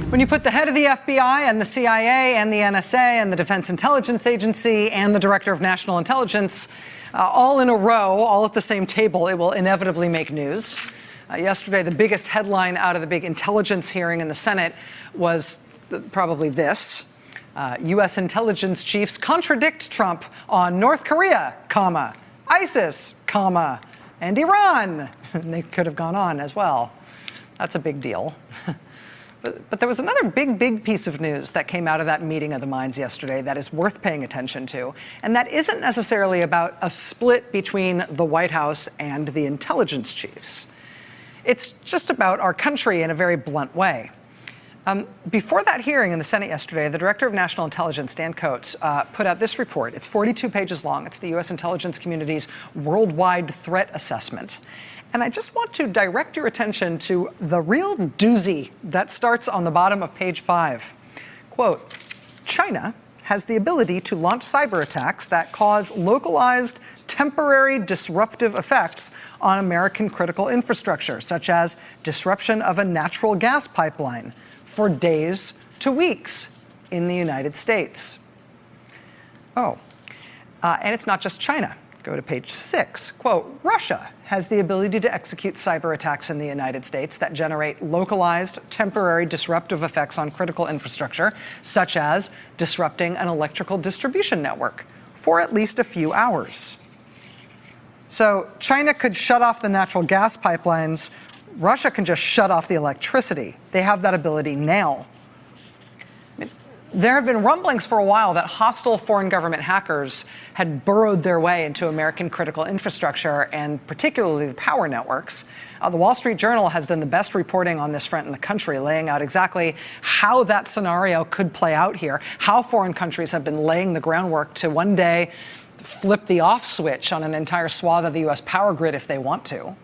When you put the head of the FBI and the CIA and the NSA and the Defense Intelligence Agency and the Director of National Intelligence all in a row, all at the same table, it will inevitably make news. Yesterday, the biggest headline out of the big intelligence hearing in the Senate was probably this. U.S. intelligence chiefs contradict Trump on North Korea, comma, ISIS, comma, and Iran. And they could have gone on as well. That's a big deal. But there was another big piece of news that came out of that meeting of the minds yesterday that is worth paying attention to. And that isn't necessarily about a split between the White House and the intelligence chiefs. It's just about our country in a very blunt way. Before that hearing in the Senate yesterday, the Director of National Intelligence, Dan Coats, put out this report. It's 42 pages long. It's the U.S. intelligence community's worldwide threat assessment. And I just want to direct your attention to the real doozy that starts on the bottom of page 5. Quote, China has the ability to launch cyber attacks that cause localized, temporary disruptive effects on American critical infrastructure, such as disruption of a natural gas pipeline for days to weeks in the United States. And it's not just China. Go to page 6. Quote, Russia has the ability to execute cyber attacks in the United States that generate localized, temporary disruptive effects on critical infrastructure, such as disrupting an electrical distribution network for at least a few hours. So China could shut off the natural gas pipelines. Russia can just shut off the electricity. They have that ability now. There have been rumblings for a while that hostile foreign government hackers had burrowed their way into American critical infrastructure and particularly the power networks. The Wall Street Journal has done the best reporting on this front in the country, laying out exactly how that scenario could play out here, how foreign countries have been laying the groundwork to one day flip the off switch on an entire swath of the U.S. power grid if they want to.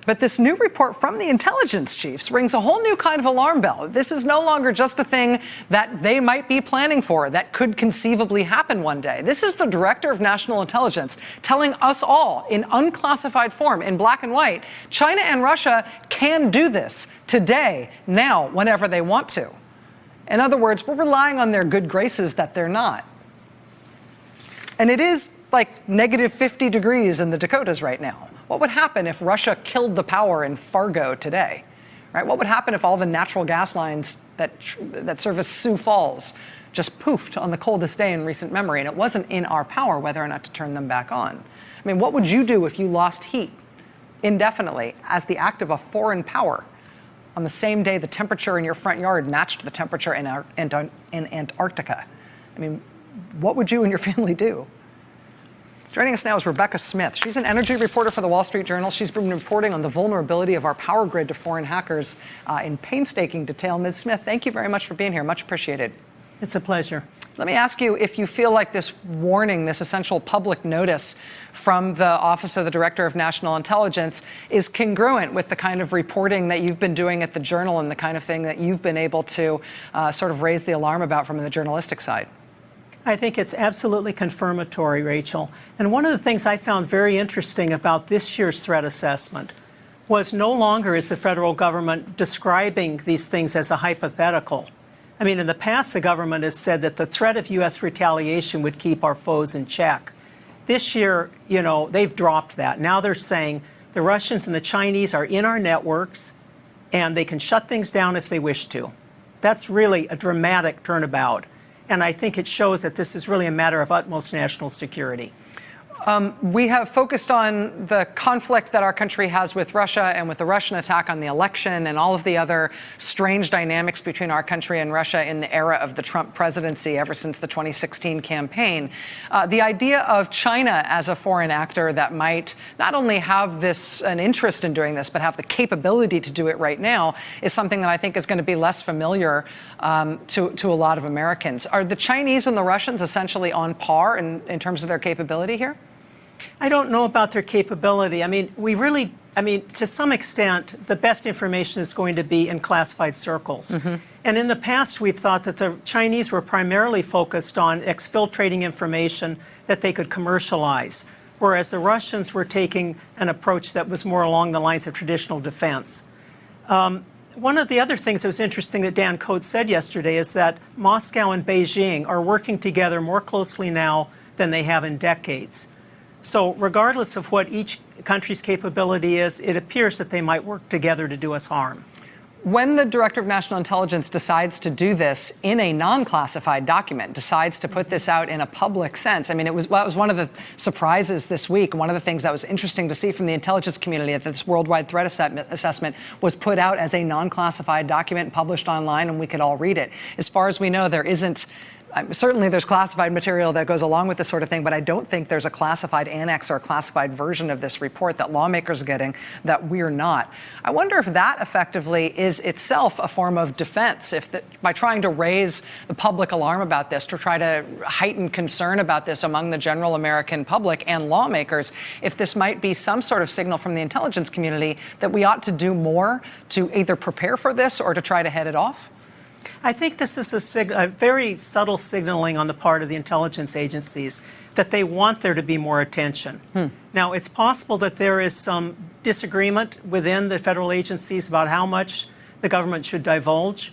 But this new report from the intelligence chiefs rings a whole new kind of alarm bell. This is no longer just a thing that they might be planning for that could conceivably happen one day. This is the Director of National Intelligence telling us all in unclassified form, in black and white, China and Russia can do this today, now, whenever they want to. In other words, we're relying on their good graces that they're not. And it is like negative 50 degrees in the Dakotas right now. What would happen if Russia killed the power in Fargo today? Right? What would happen if all the natural gas lines that service Sioux Falls just poofed on the coldest day in recent memory, and it wasn't in our power whether or not to turn them back on? I mean, what would you do if you lost heat indefinitely as the act of a foreign power on the same day the temperature in your front yard matched the temperature in Antarctica? I mean, what would you and your family do? Joining us now is Rebecca Smith. She's an energy reporter for the Wall Street Journal. She's been reporting on the vulnerability of our power grid to foreign hackers in painstaking detail. Ms. Smith, thank you very much for being here. Much appreciated. It's a pleasure. Let me ask you if you feel like this warning, this essential public notice from the Office of the Director of National Intelligence is congruent with the kind of reporting that you've been doing at the Journal and the kind of thing that you've been able to sort of raise the alarm about from the journalistic side. I think it's absolutely confirmatory, Rachel. And one of the things I found very interesting about this year's threat assessment was no longer is the federal government describing these things as a hypothetical. I mean, in the past, the government has said that the threat of U.S. retaliation would keep our foes in check. This year, you know, they've dropped that. Now they're saying the Russians and the Chinese are in our networks and they can shut things down if they wish to. That's really a dramatic turnabout. And I think it shows that this is really a matter of utmost national security. We have focused on the conflict that our country has with Russia and with the Russian attack on the election and all of the other strange dynamics between our country and Russia in the era of the Trump presidency ever since the 2016 campaign. The idea of China as a foreign actor that might not only have an interest in doing this, but have the capability to do it right now is something that I think is going to be less familiar to a lot of Americans. Are the Chinese and the Russians essentially on par in terms of their capability here? I don't know about their capability. I mean, to some extent, the best information is going to be in classified circles. Mm-hmm. And in the past, we've thought that the Chinese were primarily focused on exfiltrating information that they could commercialize, whereas the Russians were taking an approach that was more along the lines of traditional defense. one of the other things that was interesting that Dan Coats said yesterday is that Moscow and Beijing are working together more closely now than they have in decades. So regardless of what each country's capability is, it appears that they might work together to do us harm. When the Director of National Intelligence decides to do this in a non-classified document, decides to put this out in a public sense, I mean, that was one of the surprises this week. One of the things that was interesting to see from the intelligence community that this worldwide threat assessment was put out as a non-classified document published online and we could all read it. As far as we know, there isn't. Certainly there's classified material that goes along with this sort of thing, but I don't think there's a classified annex or a classified version of this report that lawmakers are getting that we're not. I wonder if that effectively is itself a form of defense, by trying to raise the public alarm about this, to try to heighten concern about this among the general American public and lawmakers, if this might be some sort of signal from the intelligence community that we ought to do more to either prepare for this or to try to head it off. I think this is a very subtle signaling on the part of the intelligence agencies that they want there to be more attention. Now, it's possible that there is some disagreement within the federal agencies about how much the government should divulge.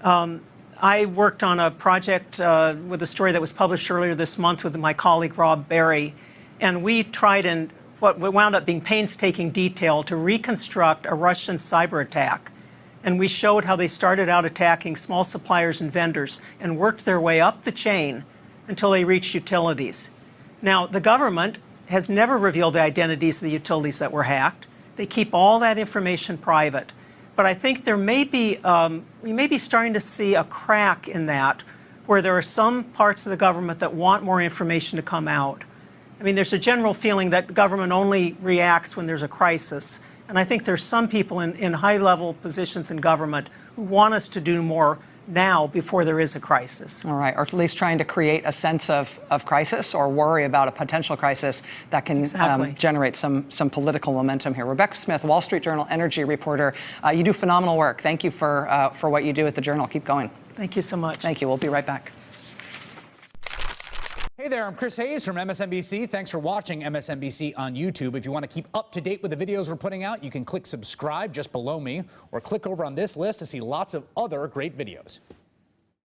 I worked on a project with a story that was published earlier this month with my colleague Rob Berry, and we tried in what wound up being painstaking detail to reconstruct a Russian cyber attack. And we showed how they started out attacking small suppliers and vendors and worked their way up the chain until they reached utilities. Now, the government has never revealed the identities of the utilities that were hacked. They keep all that information private. But I think there may be, we may be starting to see a crack in that, where there are some parts of the government that want more information to come out. I mean, there's a general feeling that government only reacts when there's a crisis. And I think there's some people in high-level positions in government who want us to do more now before there is a crisis. All right, or at least trying to create a sense of crisis or worry about a potential crisis that can generate some political momentum here. Rebecca Smith, Wall Street Journal energy reporter. You do phenomenal work. Thank you for what you do at the Journal. Keep going. Thank you so much. Thank you. We'll be right back. Hey there, I'm Chris Hayes from MSNBC. Thanks for watching MSNBC on YouTube. If you want to keep up to date with the videos we're putting out, you can click subscribe just below me or click over on this list to see lots of other great videos.